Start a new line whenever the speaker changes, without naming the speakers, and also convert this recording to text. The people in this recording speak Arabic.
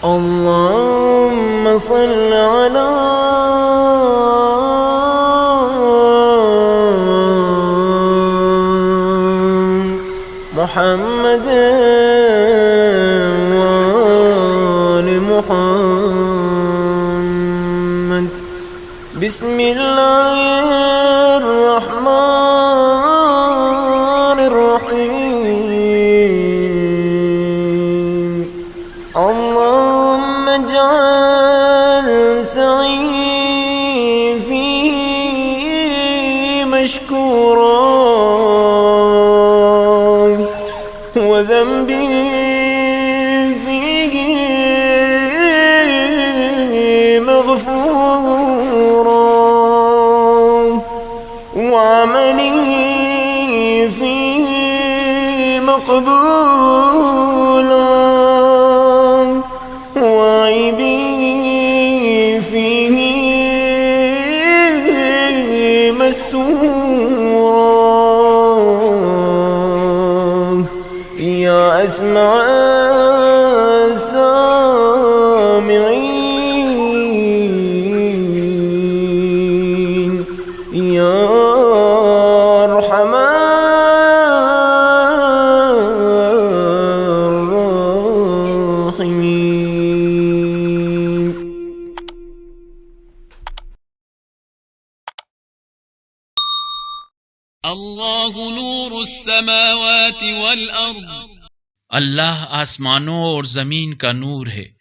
اللهم صل على محمد وآل محمد. بسم الله الرحمن الرحيم. اللهم اجعل سعي فيه مشكورا وذنبي فيه مغفورا وعملي فيه مقبولا وعيبي فيه مستورا. يا أسمع السامعين يا أرحم الراحمين.
الله نور السماوات والأرض.
अल्लाह आसमानों और ज़मीन का नूर है।